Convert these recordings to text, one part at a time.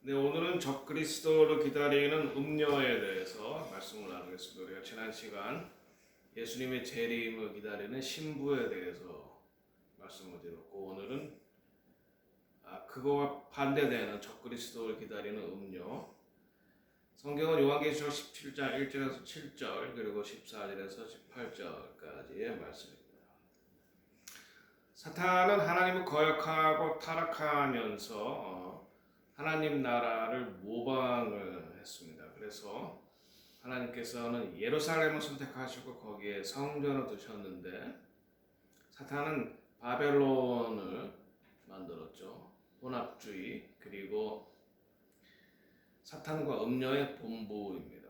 네, 오늘은 적그리스도를 기다리는 음료에 대해서 말씀을 나누겠습니다. 우리가 지난 시간 예수님의 재림을 기다리는 신부에 대해서 말씀을 드렸고, 오늘은 그거와 반대되는 적그리스도를 기다리는 음료. 성경은 요한계시록 17장 1절에서 7절 그리고 14절에서 18절까지의 말씀입니다. 사탄은 하나님을 거역하고 타락하면서 하나님 나라를 모방을 했습니다. 그래서 하나님께서는 예루살렘을 선택하시고 거기에 성전을 두셨는데 사탄은 바벨론을 만들었죠. 혼합주의 그리고 사탄과 음녀의 본부입니다.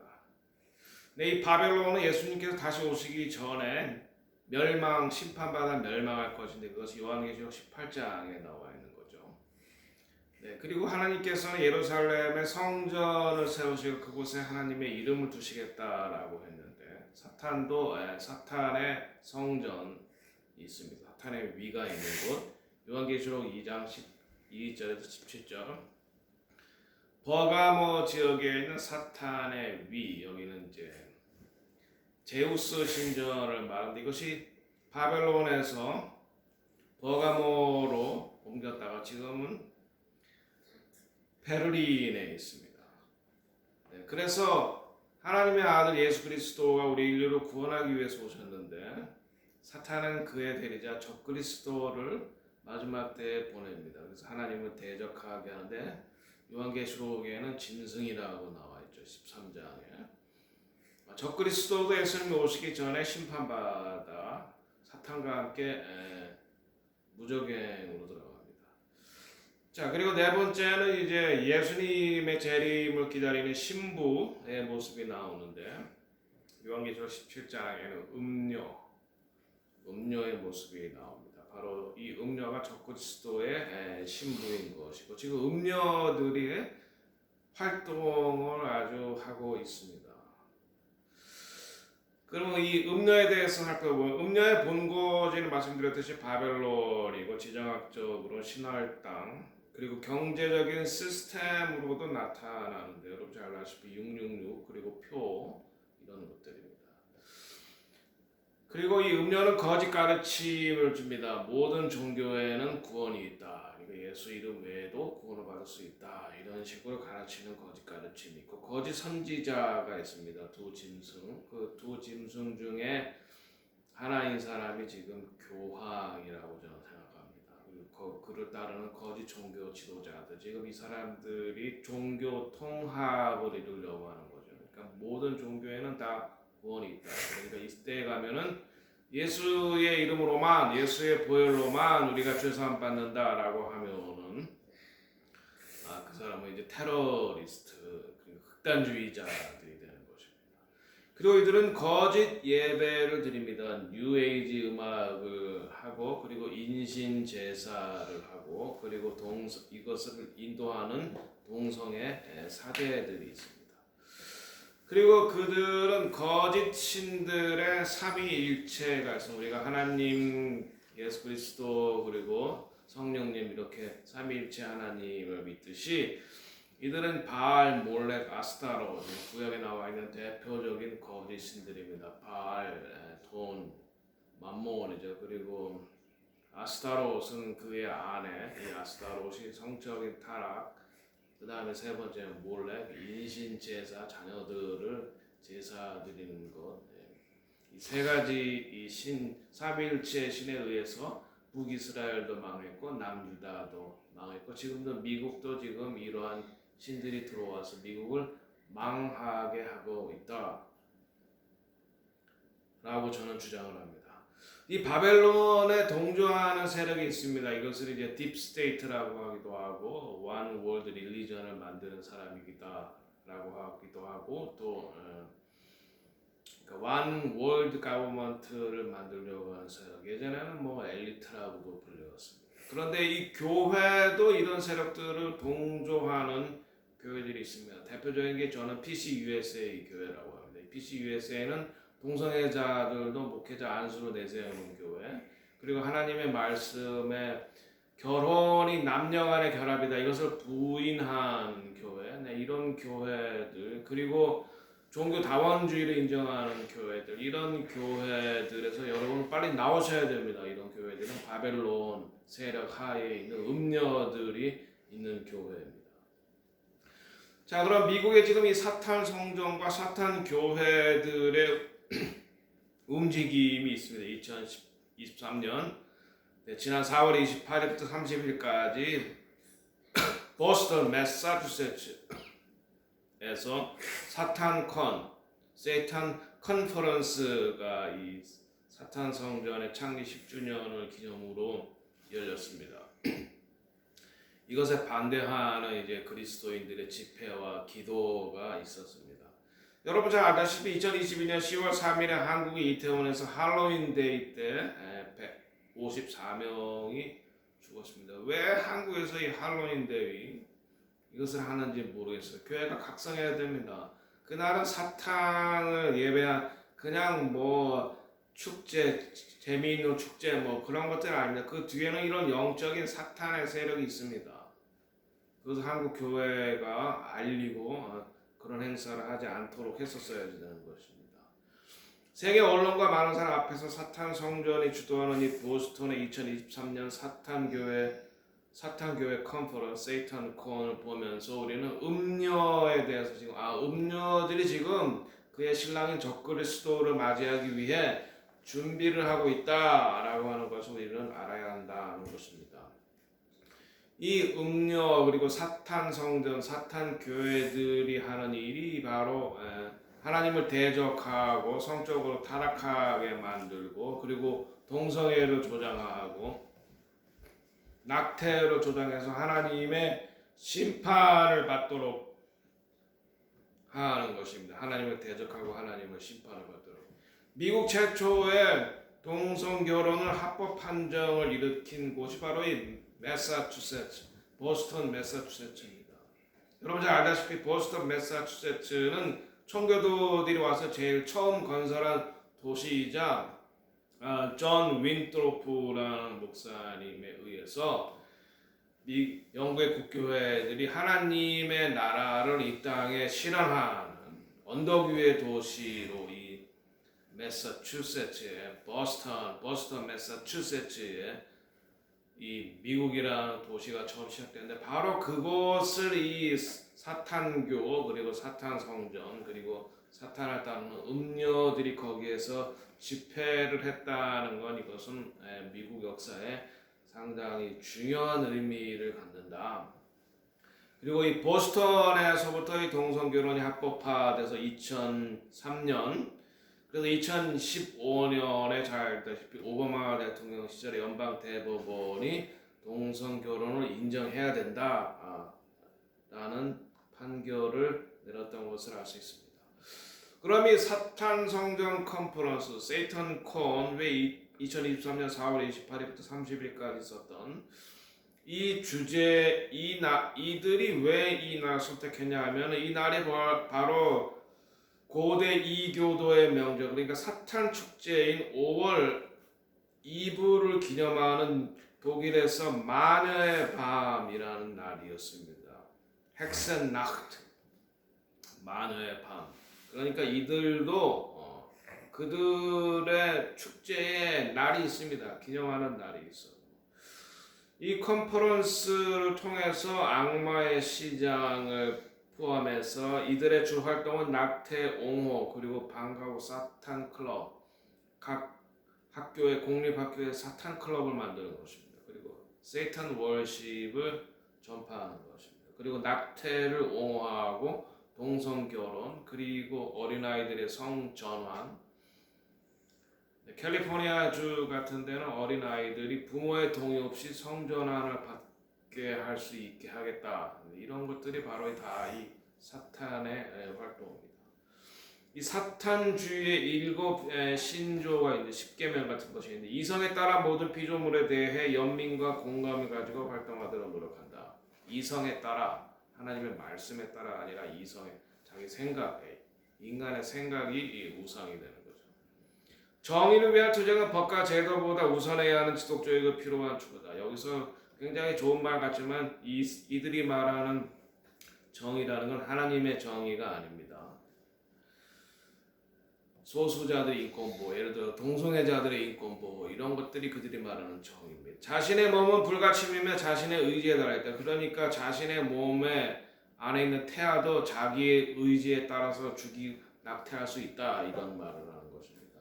근데 이 바벨론은 예수님께서 다시 오시기 전에 멸망, 심판받아 멸망할 것인데 그것이 요한계시록 18장에 나와 있는 거죠. 네, 그리고 하나님께서는 예루살렘에 성전을 세우시고 그곳에 하나님의 이름을 두시겠다라고 했는데 사탄도 사탄의 성전이 있습니다. 사탄의 위가 있는 곳 요한계시록 2장 12절에서 17절 버가모 지역에 있는 사탄의 위 여기는 이제 제우스 신전을 말하는데 이것이 바벨론에서 버가모로 옮겼다가 지금은 베를린에 있습니다. 네, 그래서 하나님의 아들 예수 그리스도가 우리 인류를 구원하기 위해서 오셨는데 사탄은 그의 대리자 적그리스도를 마지막 때에 보냅니다. 그래서 하나님을 대적하게 하는데 요한계시록에는 짐승이라고 나와 있죠. 13장에. 적그리스도도 예수님이 오시기 전에 심판받아 사탄과 함께 무적행으로 들어갑니다. 자, 그리고 네 번째는 이제 예수님의 재림을 기다리는 신부의 모습이 나오는데 요한계시록 17장에는 음녀의 모습이 나옵니다. 바로 이 음녀가 적그리스도의 신부인 것이고 지금 음녀들이 활동을 아주 하고 있습니다. 그러면 이 음녀에 대해서 살펴보면 음녀의 본고지는 말씀드렸듯이 바벨론이고 지정학적으로 신화의 땅 그리고 경제적인 시스템으로도 나타나는데 여러분 잘 아시다시피 666 그리고 표 이런 것들입니다. 그리고 이 음녀는 거짓 가르침을 줍니다. 모든 종교에는 구원이 있다. 그러니까 예수 이름 외에도 구원을 받을 수 있다. 이런 식으로 가르치는 거짓 가르침이 있고 거짓 선지자가 있습니다. 두 짐승. 그 두 짐승 중에 하나인 사람이 지금 교황이라고 저는 생각합니다. 그리고 그를 따르는 거짓 종교 지도자들. 지금 이 사람들이 종교 통합을 이루려고 하는 거죠. 그러니까 모든 종교에는 다 구원이 있다. 그러니까 이때에 가면은 예수의 이름으로만 예수의 보혈로만 우리가 죄사함 받는다라고 하면은 그 사람은 이제 테러리스트 극단주의자들이 되는 것입니다. 그리고 이들은 거짓 예배를 드립니다. 뉴에이지 음악을 하고 그리고 인신 제사를 하고 그리고 이것을 인도하는 동성애 사제들이 있습니다. 그리고 그들은 거짓 신들의 삼위일체가 있습니다. 우리가 하나님, 예수 그리스도 그리고 성령님 이렇게 삼위일체 하나님을 믿듯이 이들은 바알, 몰렉, 아스타로 구약에 나와 있는 대표적인 거짓 신들입니다. 바알, 돈, 맘몬이죠. 그리고 아스타롯은 그의 아내, 이 아스타롯이 성적인 타락 그 다음에 세 번째 몰렉 인신 제사 자녀들을 제사 드리는 것. 이 세 가지 이 삼위일체 신에 의해서 북이스라엘도 망했고 남유다도 망했고 지금도 미국도 지금 이러한 신들이 들어와서 미국을 망하게 하고 있다라고 저는 주장을 합니다. 이 바벨론에 동조하는 세력이 있습니다. 이것을 이제 딥스테이트라고 하기도 하고 원 월드 릴리전을 만드는 사람이기다라고 하기도 하고 또 원 월드 가버먼트를 만들려고 하는 세력. 예전에는 뭐 엘리트라고도 불렸습니다. 그런데 이 교회도 이런 세력들을 동조하는 교회들이 있습니다. 대표적인 게 저는 PCUSA 교회라고 합니다. PCUSA는 동성애자들도 목회자 안수로 내세우는 교회 그리고 하나님의 말씀에 결혼이 남녀 간의 결합이다. 이것을 부인한 교회, 이런 교회들, 그리고 종교 다원주의를 인정하는 교회들, 이런 교회들에서 여러분 빨리 나오셔야 됩니다. 이런 교회들은 바벨론 세력 하에 있는 음녀들이 있는 교회입니다. 자, 그럼 미국에 지금 이 사탄 성전과 사탄 교회들의 움직임이 있습니다. 2023년 지난 4월 28일부터 30일까지 보스턴 매사추세츠에서 세이탄 컨퍼런스가 이 사탄 성전의 창립 10주년을 기념으로 열렸습니다. 이것에 반대하는 이제 그리스도인들의 집회와 기도가 있었습니다. 여러분 잘 아다시피 2022년 10월 3일에 한국의 이태원에서 할로윈 데이 때 154명이 죽었습니다. 왜 한국에서 이 할로윈 데이 이것을 하는지 모르겠어요. 교회가 각성해야 됩니다. 그날은 사탄을 예배한 그냥 뭐 축제, 재미있는 축제 뭐 그런 것들 아닙니다. 그 뒤에는 이런 영적인 사탄의 세력이 있습니다. 그것을 한국 교회가 알리고 그런 행사를 하지 않도록 했었어야 되는 것입니다. 세계 언론과 많은 사람 앞에서 사탄 성전이 주도하는 이 보스턴의 2023년 사탄교회 컨퍼런스 세이탄 콘을 보면서 우리는 음녀에 대해서 지금 음녀들이 지금 그의 신랑인 적그리스도를 맞이하기 위해 준비를 하고 있다라고 하는 것을 우리는 알아야 한다는 것입니다. 이 음녀 그리고 사탄 성전, 사탄 교회들이 하는 일이 바로 하나님을 대적하고 성적으로 타락하게 만들고 그리고 동성애를 조장하고 낙태를 조장해서 하나님의 심판을 받도록 하는 것입니다. 하나님을 대적하고 하나님의 심판을 받도록. 미국 최초의 동성결혼을 합법 판정을 일으킨 곳이 바로 이 보스턴 매사추세츠입니다. 여러분 잘 알다시피 보스턴 매사추세츠는 청교도들이 와서 제일 처음 건설한 도시이자 존 윈트로프라는 목사님에 의해서 영국의 국교회들이 하나님의 나라를 이 땅에 실현하는 언덕 위의 도시로 이 매사추세츠의 보스턴 매사추세츠의 이 미국이라는 도시가 처음 시작되는데 바로 그곳을 이 사탄교 그리고 사탄 성전 그리고 사탄을 따르는 음녀들이 거기에서 집회를 했다는 건 이것은 미국 역사에 상당히 중요한 의미를 갖는다. 그리고 이 보스턴에서부터 이 동성결혼이 합법화돼서 2003년 그래서 2015년에 잘 알다시피 오바마 대통령 시절에 연방 대법원이 동성결혼을 인정해야 된다 라는 판결을 내렸던 것을 알 수 있습니다. 그럼 이 사탄 성전 컨퍼런스 세이탄 콘 왜 2023년 4월 28일부터 30일까지 있었던 이 주제 이들이 왜 이 날 선택했냐 하면 이 날이 바로 고대 이교도의 명절 그러니까 사탄 축제인 5월 2부를 기념하는 독일에서 마녀의 밤이라는 날이었습니다. 헥센나흐트 마녀의 밤. 그러니까 이들도 그들의 축제의 날이 있습니다. 기념하는 날이 있어요. 이 컨퍼런스를 통해서 악마의 시장을 포함해서 이들의 주 활동은 낙태, 옹호, 그리고 방과후 사탄 클럽, 각 학교의 공립학교의 사탄 클럽을 만드는 것입니다. 그리고 세이탄 월십을 전파하는 것입니다. 그리고 낙태를 옹호하고 동성결혼, 그리고 어린아이들의 성전환. 캘리포니아주 같은 데는 어린아이들이 부모의 동의 없이 성전환을 받게 할 수 있게 하겠다. 이런 것들이 바로 다 이 사탄의 활동입니다. 이 사탄주의의 7 신조가 이제 10계명 같은 것이 있는데 이성에 따라 모든 피조물에 대해 연민과 공감을 가지고 활동하도록 노력한다. 이성에 따라 하나님의 말씀에 따라 아니라 이성에 자기 생각에 인간의 생각이 우상이 되는 거죠. 정의를 위한 투쟁은 법과 제도보다 우선해야 하는 지속적이고 필요한 추구다. 여기서 굉장히 좋은 말 같지만 이들이 말하는 정의라는 건 하나님의 정의가 아닙니다. 소수자들의 인권보호, 예를 들어 동성애자들의 인권보호 이런 것들이 그들이 말하는 정의입니다. 자신의 몸은 불가침이며 자신의 의지에 달하있다. 그러니까 자신의 몸에 안에 있는 태아도 자기의 의지에 따라서 낙태할 수 있다 이런 말을 하는 것입니다.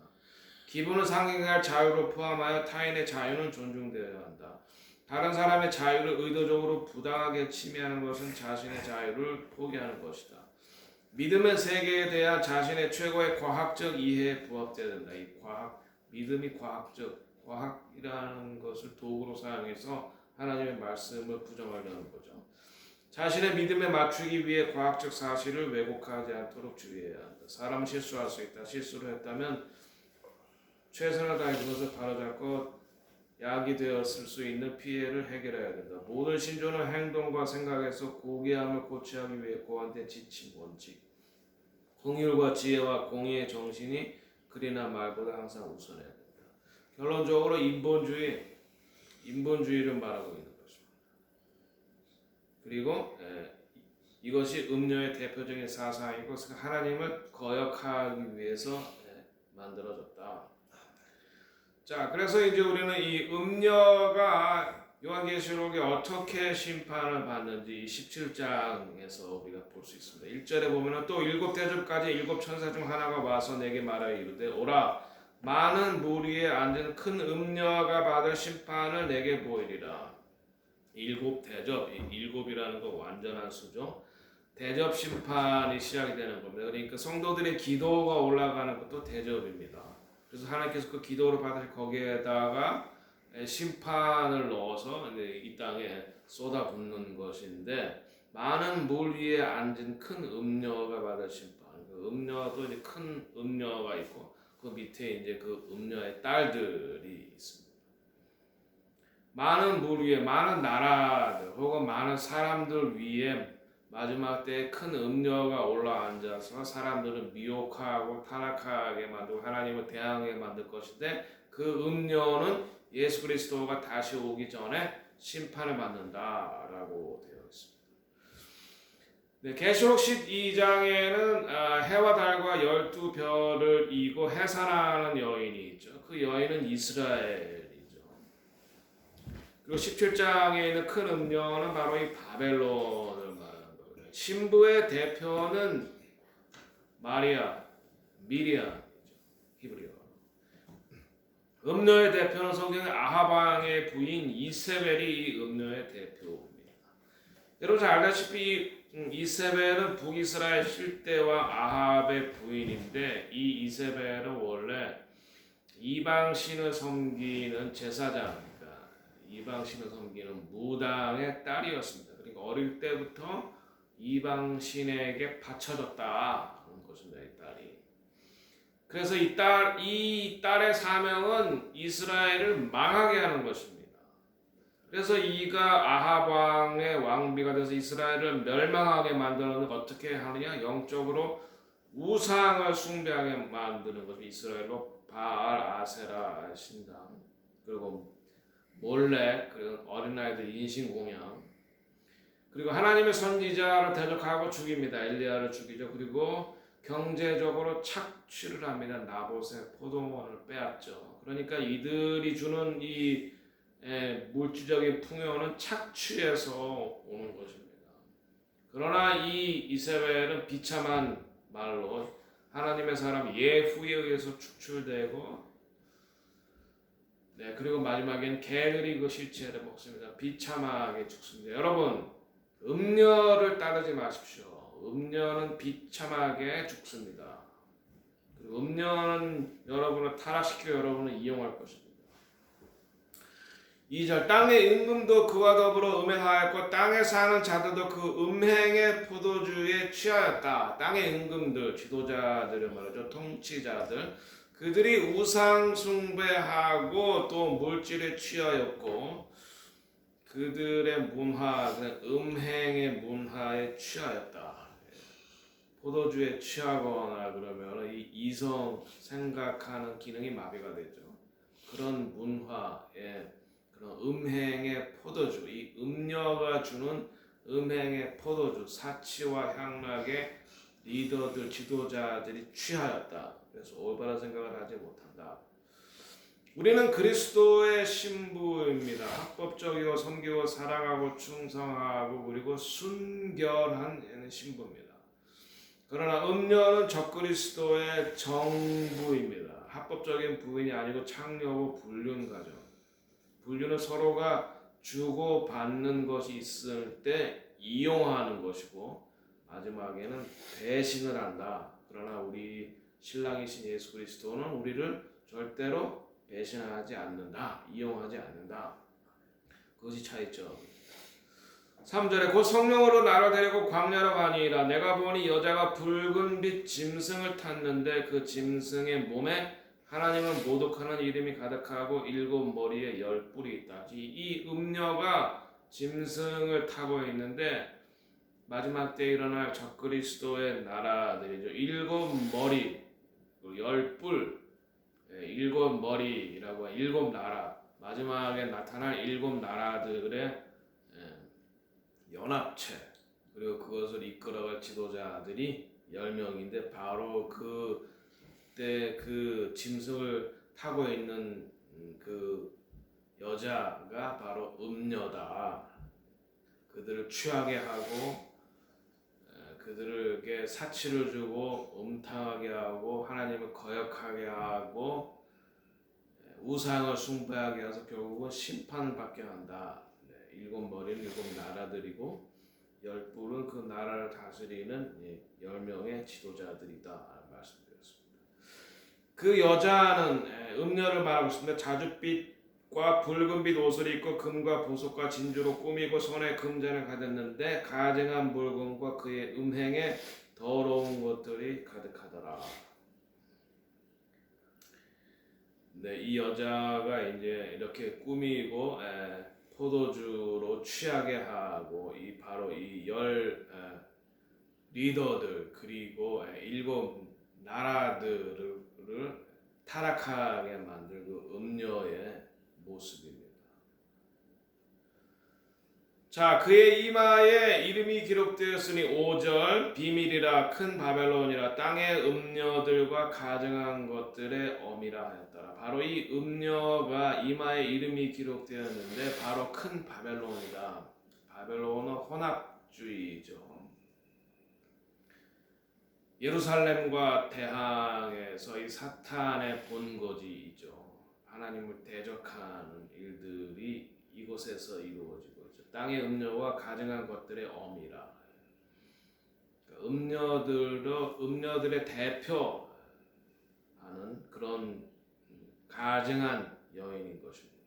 기본은 상행할 자유를 포함하여 타인의 자유는 존중되어야 한다. 다른 사람의 자유를 의도적으로 부당하게 침해하는 것은 자신의 자유를 포기하는 것이다. 믿음은 세계에 대한 자신의 최고의 과학적 이해에 부합되어야 된다. 이 믿음이 과학이라는 것을 도구로 사용해서 하나님의 말씀을 부정하려는 거죠. 자신의 믿음에 맞추기 위해 과학적 사실을 왜곡하지 않도록 주의해야 한다. 사람은 실수할 수 있다. 실수를 했다면 최선을 다해 그것을 바로잡고 약이 되었을 수 있는 피해를 해결해야 된다. 모든 신조는 행동과 생각에서 고귀함을 고취하기 위해 고안된 지침, 원칙, 긍휼과 지혜와 공의의 정신이 글이나 말보다 항상 우선해야 된다. 결론적으로 인본주의를 말하고 있는 것입니다. 그리고 이것이 음료의 대표적인 사상이고 하나님을 거역하기 위해서 만들어졌다. 자, 그래서 이제 우리는 이 음녀가 요한계시록에 어떻게 심판을 받는지 17장에서 우리가 볼 수 있습니다. 1절에 보면 또 일곱 대접까지 일곱 천사 중 하나가 와서 내게 말하여 이르되 오라 많은 무리에 앉은 큰 음녀가 받을 심판을 내게 보이리라. 일곱 대접, 일곱이라는 건 완전한 수죠. 대접 심판이 시작이 되는 겁니다. 그러니까 성도들의 기도가 올라가는 것도 대접입니다. 그래서 하나님께서 그 기도를 받으실 거기에다가 심판을 넣어서 이 땅에 쏟아붓는 것인데 많은 물 위에 앉은 큰 음녀가 받을 심판. 그 음녀도 이제 큰 음녀가 있고 그 밑에 이제 그 음녀의 딸들이 있습니다. 많은 물 위에 많은 나라들 혹은 많은 사람들 위에 마지막 때에 큰 음녀가 올라앉아서 사람들을 미혹하고 타락하게 만들고 하나님을 대항하게 만들 것인데 그 음녀는 예수 그리스도가 다시 오기 전에 심판을 받는다라고 되어 있습니다. 네, 계시록 12장에는 해와 달과 12별을 이고 해산하는 여인이 있죠. 그 여인은 이스라엘이죠. 그리고 17장에 있는 큰 음녀는 바로 이 바벨론을 신부의 대표는 미리암이죠. 히브리어. 음녀의 대표는 성경의 아합 왕의 부인 이세벨이 이 음녀의 대표입니다. 여러분 잘 알다시피 이세벨은 북이스라엘 실대와 아합의 부인인데 이 이세벨은 원래 이방신을 섬기는 제사장이니까 이방신을 섬기는 무당의 딸이었습니다. 그러니까 어릴 때부터 이방신에게 바쳐졌다는 것입니다. 이 딸이. 그래서 이 딸의 사명은 이스라엘을 망하게 하는 것입니다. 그래서 이가 아합 왕의 왕비가 돼서 이스라엘을 멸망하게 만드는 어떻게 하느냐? 영적으로 우상을 숭배하게 만드는 것이 이스라엘로 바알 아세라 신당 그리고 몰렉 그리고 어린아이들 인신공양 그리고 하나님의 선지자를 대적하고 죽입니다. 엘리야를 죽이죠. 그리고 경제적으로 착취를 합니다. 나봇의 포도원을 빼앗죠. 그러니까 이들이 주는 이 물질적인 풍요는 착취에서 오는 것입니다. 그러나 이 이세벨은 비참한 말로 하나님의 사람 예후에 의해서 축출되고 그리고 마지막엔 개들이 그 실체를 먹습니다. 비참하게 죽습니다. 여러분 음녀를 따르지 마십시오. 음녀는 비참하게 죽습니다. 그리고 음녀는 여러분을 타락시켜 여러분을 이용할 것입니다. 2절 땅의 임금도 그와 더불어 음행하였고 땅에 사는 자들도 그 음행의 포도주에 취하였다. 땅의 임금들, 지도자들을 말하죠. 통치자들. 그들이 우상 숭배하고 또 물질에 취하였고 그들의 문화, 음행의 문화에 취하였다. 포도주에 취하거나 그러면 이 이성 생각하는 기능이 마비가 되죠. 그런 문화에 그런 음행의 포도주, 이 음녀가 주는 음행의 포도주, 사치와 향락의 리더들, 지도자들이 취하였다. 그래서 올바른 생각을 하지 못한다. 우리는 그리스도의 신부입니다. 합법적이고 섬기고 사랑하고 충성하고 그리고 순결한 신부입니다. 그러나 음녀는 적그리스도의 정부입니다. 합법적인 부인이 아니고 창녀고 불륜 가정. 불륜은 서로가 주고 받는 것이 있을 때 이용하는 것이고 마지막에는 배신을 한다. 그러나 우리 신랑이신 예수 그리스도는 우리를 절대로 배신하지 않는다. 이용하지 않는다. 그것이 차이점. 3절에 곧 성령으로 나를 데리고 광야로 가니라. 내가 보니 여자가 붉은 빛 짐승을 탔는데 그 짐승의 몸에 하나님을 모독하는 이름이 가득하고 7머리에 10뿔이 있다. 이 음녀가 짐승을 타고 있는데 마지막 때 일어날 적그리스도의 나라들이죠. 7머리, 10뿔, 7머리라고 7나라. 마지막에 나타날 7나라들의 연합체, 그리고 그것을 이끌어갈 지도자들이 10명인데 바로 그때 그 짐승을 타고 있는 그 여자가 바로 음녀다. 그들을 취하게 하고 그들에게 사치를 주고 음탕하게 하고 하나님을 거역하게 하고 우상을 숭배하게 해서 결국은 심판을 받게 한다. 7머리는 7나라들이고 10뿔은 그 나라를 다스리는 10명의 지도자들이다 말씀드렸습니다. 그 여자는 음녀를 말하고 있습니다. 자줏빛과 붉은빛 옷을 입고 금과 보석과 진주로 꾸미고 손에 금잔을 가졌는데 가증한 물건과 그의 음행에 더러운 것들이 가득하더라. 네, 이 여자가 이제 이렇게 꾸미고 포도주로 취하게 하고 이 바로 이 리더들 그리고 7나라들을 타락하게 만들 그 음녀의 모습입니다. 자, 그의 이마에 이름이 기록되었으니 5절 비밀이라 큰 바벨론이라 땅의 음녀들과 가증한 것들의 엄이라 하였더라. 바로 이 음녀가 이마에 이름이 기록되었는데 바로 큰 바벨론이다. 바벨론은 혼합주의죠. 예루살렘과 대항해서 이 사탄의 본거지이죠. 하나님을 대적하는 일들이 이곳에서 이루어지고 있죠. 땅의 음녀와 가증한 것들의 엄이라. 음녀들의 대표하는 그런 가증한 여인인 것입니다.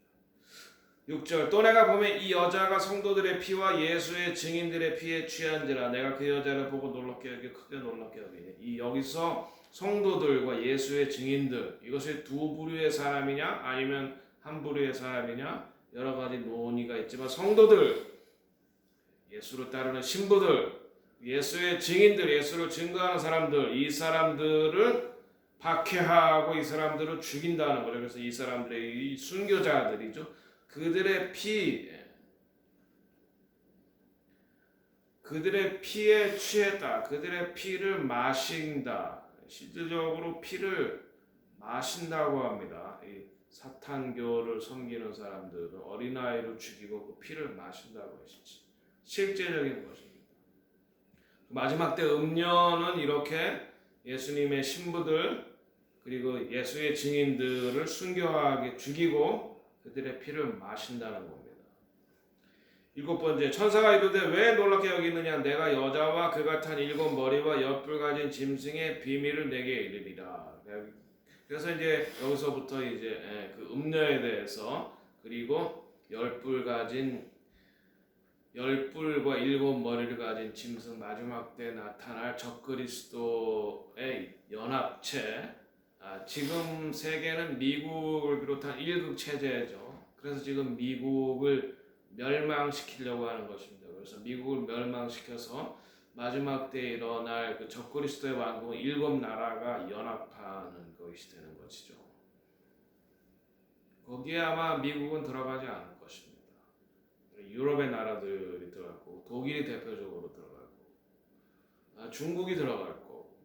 6절 또 내가 보면 이 여자가 성도들의 피와 예수의 증인들의 피에 취한지라. 내가 그 여자를 보고 놀랍게 여기 크게 놀랍게 여기니. 이 여기서 성도들과 예수의 증인들, 이것이 두 부류의 사람이냐 아니면 한 부류의 사람이냐 여러 가지 논의가 있지만 성도들, 예수를 따르는 신부들, 예수의 증인들, 예수를 증거하는 사람들, 이 사람들을 박해하고 이 사람들을 죽인다는 거죠. 그래서 이 사람들의 이 순교자들이죠. 그들의 피에 취했다. 그들의 피를 마신다. 실질적으로 피를 마신다고 합니다. 이 사탄교를 섬기는 사람들은 어린아이를 죽이고 그 피를 마신다고 하시지. 실제적인 것입니다. 마지막 때 음녀는 이렇게 예수님의 신부들 그리고 예수의 증인들을 순교하게 죽이고 그들의 피를 마신다는 겁니다. 7번째 천사가 이르되 왜 놀랍게 여기느냐 내가 여자와 그가 탄 7머리와 10뿔 가진 짐승의 비밀을 내게 이르리라. 그래서 이제 여기서부터 이제 그 음녀에 대해서 그리고 10뿔과 7머리를 가진 짐승 마지막 때 나타날 적그리스도의 연합체. 지금 세계는 미국을 비롯한 일극 체제죠. 그래서 지금 미국을 멸망시키려고 하는 것입니다. 그래서 미국을 멸망시켜서 마지막 때 일어날 그 적그리스도의 왕국은 7나라가 연합하는 것이 되는 것이죠. 거기에 아마 미국은 들어가지 않을 것입니다. 유럽의 나라들이 들어가고 독일이 대표적으로 들어가고 중국이 들어갈 거고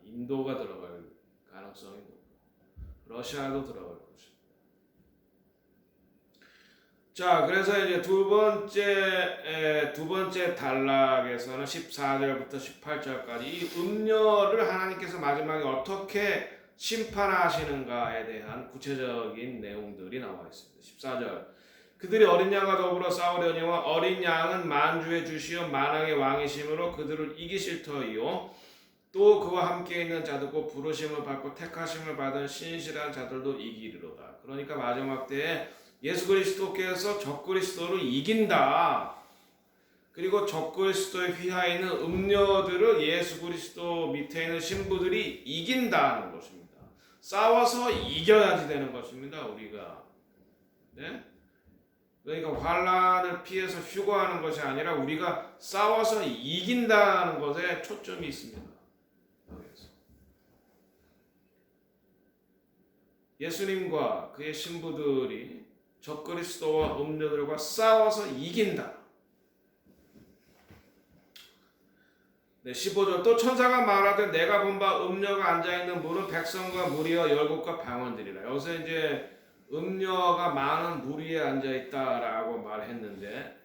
인도가 들어갈 가능성이 높고 러시아도 들어갈 것입니다. 자, 그래서 이제 두 번째 단락에서는 14절부터 18절까지 이 음녀를 하나님께서 마지막에 어떻게 심판하시는가에 대한 구체적인 내용들이 나와 있습니다. 14절. 그들이 어린 양과 더불어 싸우려니와 어린 양은 만주의 주시요 만왕의 왕이심으로 그들을 이기실 터이요 또 그와 함께 있는 자들고 부르심을 받고 택하심을 받은 신실한 자들도 이기리로다. 그러니까 마지막 때에 예수 그리스도께서 적그리스도를 이긴다. 그리고 적그리스도에 휘하에 있는 음녀들을 예수 그리스도 밑에 있는 신부들이 이긴다는 것입니다. 싸워서 이겨야지 되는 것입니다. 우리가. 네? 그러니까 환난을 피해서 휴거하는 것이 아니라 우리가 싸워서 이긴다는 것에 초점이 있습니다. 예수님과 그의 신부들이 적그리스도와 음녀들과 싸워서 이긴다. 네, 15절. 또 천사가 말하되 내가 본 바 음녀가 앉아있는 물은 백성과 무리와 열국과 방언들이라. 여기서 이제 음녀가 많은 물 위에 앉아있다라고 말했는데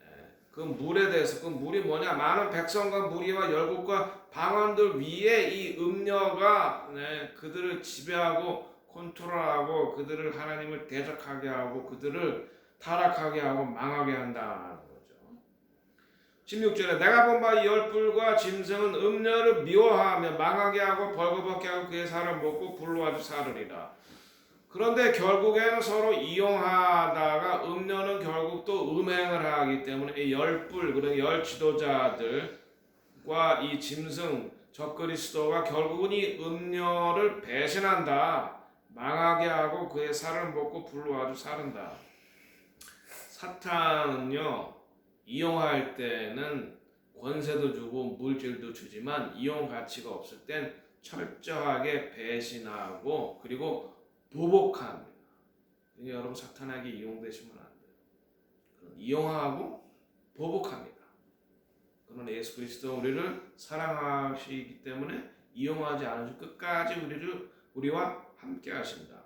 그 물에 대해서 그 물이 뭐냐? 많은 백성과 무리와 열국과 방언들 위에 이 음녀가 그들을 지배하고 컨트롤하고 그들을 하나님을 대적하게 하고 그들을 타락하게 하고 망하게 한다는 거죠. 16절에 내가 본 바 이 열불과 짐승은 음녀를 미워하며 망하게 하고 벌거벗게 하고 그의 살을 먹고 불로 아주 사르리라. 그런데 결국에는 서로 이용하다가 음녀는 결국 또 음행을 하기 때문에 이 열불 그런 열 지도자들과 이 짐승 적그리스도가 결국은 이 음녀를 배신한다. 망하게 하고 그의 살을 먹고 불로 아주 사른다. 사탄은요 이용할 때는 권세도 주고 물질도 주지만 이용 가치가 없을 땐 철저하게 배신하고 그리고 보복합니다. 그러니까 여러분 사탄에게 이용되시면 안 돼요. 이용하고 보복합니다. 그러나 예수 그리스도 우리를 사랑하시기 때문에 이용하지 않으시고 끝까지 우리와 함께 하신다.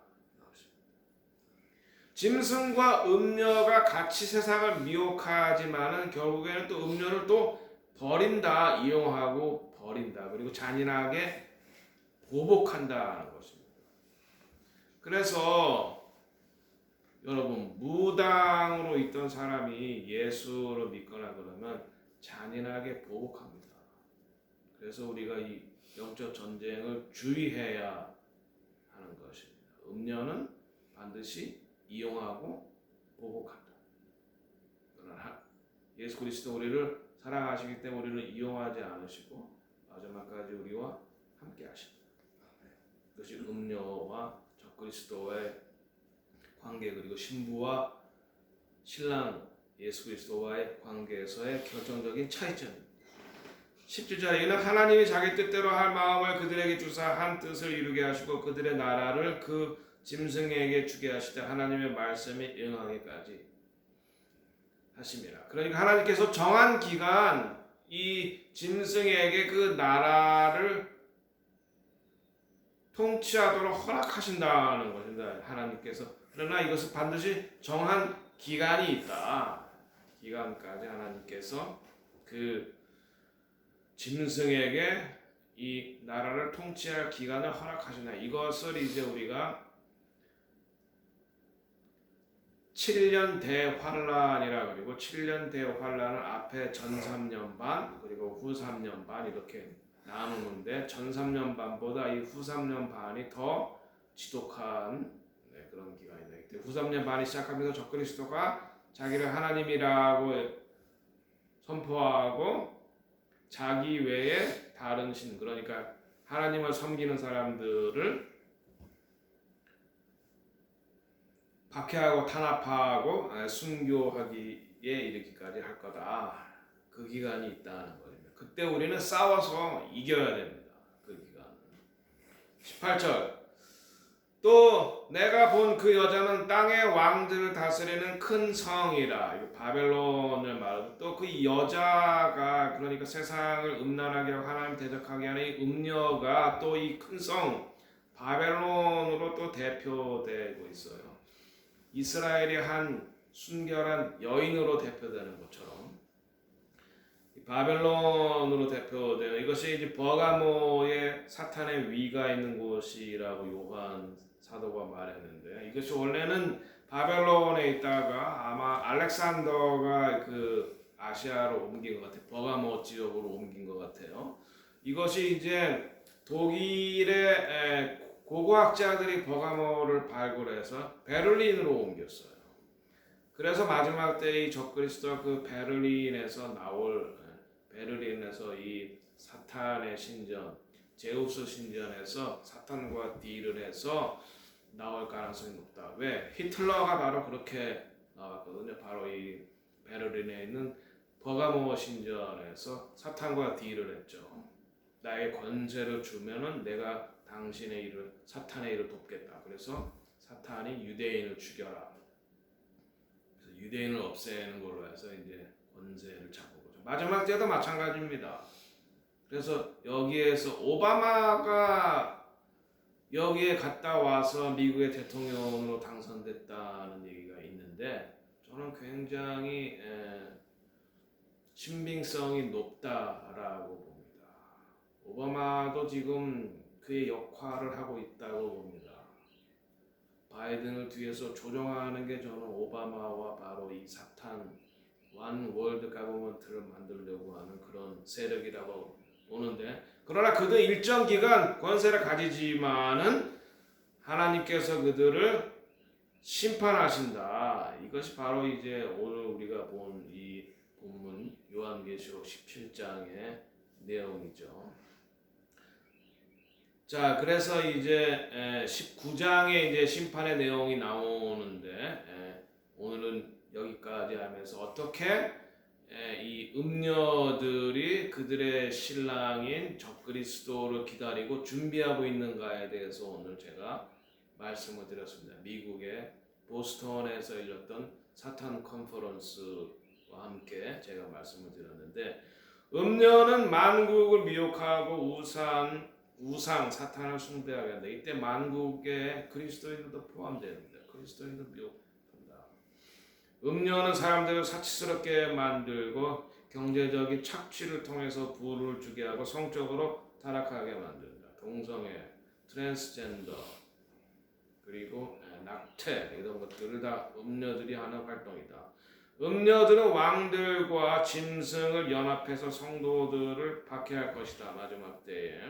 짐승과 음녀가 같이 세상을 미혹하지만은 결국에는 또 음녀를 또 버린다. 이용하고 버린다. 그리고 잔인하게 보복한다는 것입니다. 그래서 여러분 무당으로 있던 사람이 예수를 믿거나 그러면 잔인하게 보복합니다. 그래서 우리가 이 영적 전쟁을 주의해야 하는 것입니다. 음녀는 반드시 이용하고 보복한다. 그러나 예수 그리스도 우리를 사랑하시기 때문에 우리를 이용하지 않으시고 마지막까지 우리와 함께 하신다. 그것이 음녀와 적그리스도의 관계 그리고 신부와 신랑 예수 그리스도와의 관계에서의 결정적인 차이점입니다. 17절에 이는 하나님이 자기 뜻대로 할 마음을 그들에게 주사 한 뜻을 이루게 하시고 그들의 나라를 그 짐승에게 주게 하시되 하나님의 말씀이 응하기까지 하심이라. 그러니까 하나님께서 정한 기간 이 짐승에게 그 나라를 통치하도록 허락하신다는 것입니다. 하나님께서. 그러나 이것은 반드시 정한 기간이 있다. 기간까지 하나님께서 그 짐승에게 이 나라를 통치할 기간을 허락하시나. 이것을 이제 우리가 7년 대환란이라 그리고 7년 대환란을 앞에 전 3년 반 그리고 후 3년 반 이렇게 나누는데 전 3년 반보다 이 후 3년 반이 더 지독한 그런 기간이다. 후 3년 반이 시작하면서 적그리스도가 자기를 하나님이라고 선포하고 자기 외에 다른 신 그러니까 하나님을 섬기는 사람들을 박해하고 탄압하고 순교하기에 이르기까지 할 거다. 그 기간이 있다는 겁니다. 그때 우리는 싸워서 이겨야 됩니다. 그 기간은. 18절 또 내가 본 그 여자는 땅의 왕들을 다스리는 큰 성이라. 이거 바벨론을 말하고 또 그 여자가 그러니까 세상을 음란하게 하고 하나님 대적하게 하는 이 음녀가 또 이 큰 성 바벨론으로 또 대표되고 있어요. 이스라엘이 한 순결한 여인으로 대표되는 것처럼 바벨론으로 대표되는 이것이 이제 버가모의 사탄의 위가 있는 곳이라고 요한 사도가 말했는데 이것이 원래는 바벨론에 있다가 아마 알렉산더가 그 아시아로 옮긴 것 같아요. 버가모 지역으로 옮긴 것 같아요. 이것이 이제 독일의 고고학자들이 버가모를 발굴해서 베를린으로 옮겼어요. 그래서 마지막 때 이 적그리스도 그 베를린에서 이 사탄의 신전, 제우스 신전에서 사탄과 딜을 해서 나올 가능성이 높다. 왜? 히틀러가 바로 그렇게 나왔거든요. 바로 이 베를린에 있는 버가모 신전에서 사탄과 딜을 했죠. 나의 권세를 주면은 내가 당신의 일을 사탄의 일을 돕겠다. 그래서 사탄이 유대인을 죽여라. 그래서 유대인을 없애는 걸로 해서 이제 권세를 잡은 거죠. 마지막 때도 마찬가지입니다. 그래서 여기에서 오바마가 여기에 갔다 와서 미국의 대통령으로 당선됐다는 얘기가 있는데 저는 굉장히 신빙성이 높다라고 봅니다. 오바마도 지금 그의 역할을 하고 있다고 봅니다. 바이든을 뒤에서 조종하는 게 저는 오바마와 바로 이 사탄 원 월드 가버먼트를 만들려고 하는 그런 세력이라고 보는데 그러나 그도 일정 기간 권세를 가지지만은 하나님께서 그들을 심판하신다. 이것이 바로 이제 오늘 우리가 본 이 본문 요한계시록 17장의 내용이죠. 자, 그래서 이제 19장에 이제 심판의 내용이 나오는데 오늘은 여기까지 하면서 어떻게 이 음녀들이 그들의 신랑인 적그리스도를 기다리고 준비하고 있는가에 대해서 오늘 제가 말씀을 드렸습니다. 미국의 보스턴에서 열렸던 사탄 컨퍼런스와 함께 제가 말씀을 드렸는데 음녀는 만국을 미혹하고 우상 사탄을 숭배하게 한다. 이때 만국에 그리스도인들도 포함됩니다. 그리스도인도 미혹한다. 음녀는 사람들을 사치스럽게 만들고 경제적인 착취를 통해서 부를 주게 하고 성적으로 타락하게 만든다. 동성애, 트랜스젠더, 그리고 낙태 이런 것들을 다 음녀들이 하는 활동이다. 음녀들은 왕들과 짐승을 연합해서 성도들을 박해할 것이다. 마지막 때에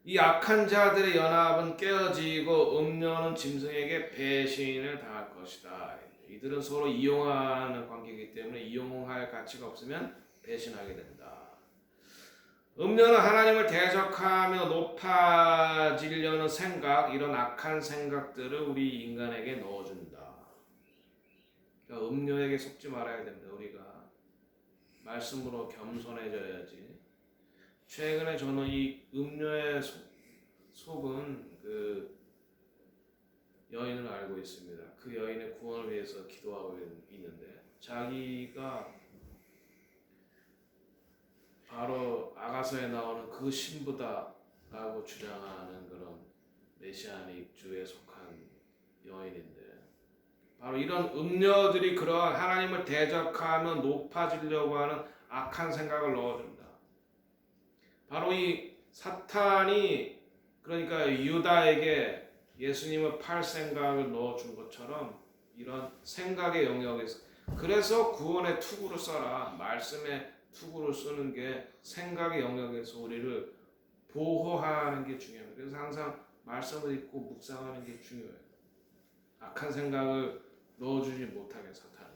이 악한 자들의 연합은 깨어지고 음녀는 짐승에게 배신을 당할 것이다. 이들은 서로 이용하는 관계이기 때문에 이용할 가치가 없으면 배신하게 된다. 음녀는 하나님을 대적하며 높아지려는 생각, 이런 악한 생각들을 우리 인간에게 넣어준다. 그러니까 음녀에게 속지 말아야 된다. 우리가 말씀으로 겸손해져야지. 최근에 저는 이 음녀의 속은 그 여인을 알고 있습니다. 그 여인의 구원을 위해서 기도하고 있는데 자기가 바로 아가서에 나오는 그 신부다라고 주장하는 그런 메시아닉 주에 속한 여인인데 바로 이런 음녀들이 그러한 하나님을 대적하며 높아지려고 하는 악한 생각을 넣어준다. 바로 이 사탄이 그러니까 유다에게 예수님을 팔 생각을 넣어준 것처럼 이런 생각의 영역에서 그래서 구원의 투구를 써라. 말씀의 투구를 쓰는 게 생각의 영역에서 우리를 보호하는 게 중요합니다. 그래서 항상 말씀을 읽고 묵상하는 게 중요해요. 악한 생각을 넣어주지 못하게 사탄이.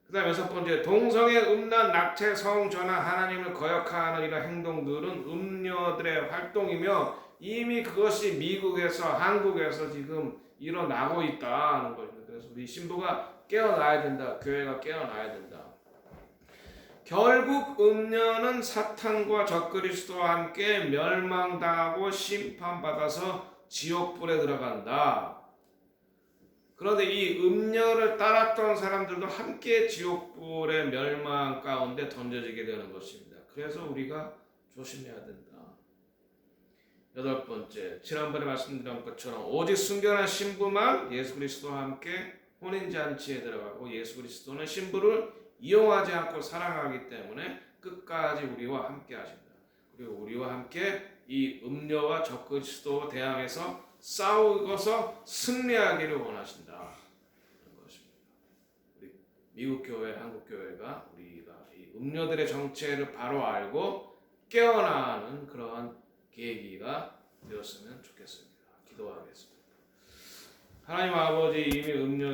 그 다음에 6번째, 동성애, 음란, 낙태, 성전환, 하나님을 거역하는 이런 행동들은 음녀들의 활동이며 이미 그것이 미국에서 한국에서 지금 일어나고 있다는 것입니다. 그래서 우리 신부가 깨어나야 된다. 교회가 깨어나야 된다. 결국 음녀는 사탄과 적그리스도와 함께 멸망당하고 심판받아서 지옥불에 들어간다. 그런데 이 음녀를 따랐던 사람들도 함께 지옥불의 멸망 가운데 던져지게 되는 것입니다. 그래서 우리가 조심해야 된다. 여덟 번째, 지난번에 말씀드린 것처럼 오직 순결한 신부만 예수 그리스도와 함께 혼인잔치에 들어가고 예수 그리스도는 신부를 이용하지 않고 사랑하기 때문에 끝까지 우리와 함께 하신다. 그리고 우리와 함께 이 음녀와 적그리스도와 대항해서 싸우고서 승리하기를 원하신다. 그런 것입니다. 우리 미국 교회, 한국 교회가 우리가 이 음녀들의 정체를 바로 알고 깨어나는 그러한 계기가 되었으면 좋겠습니다. 기도하겠습니다. 하나님 아버지, 이미 음료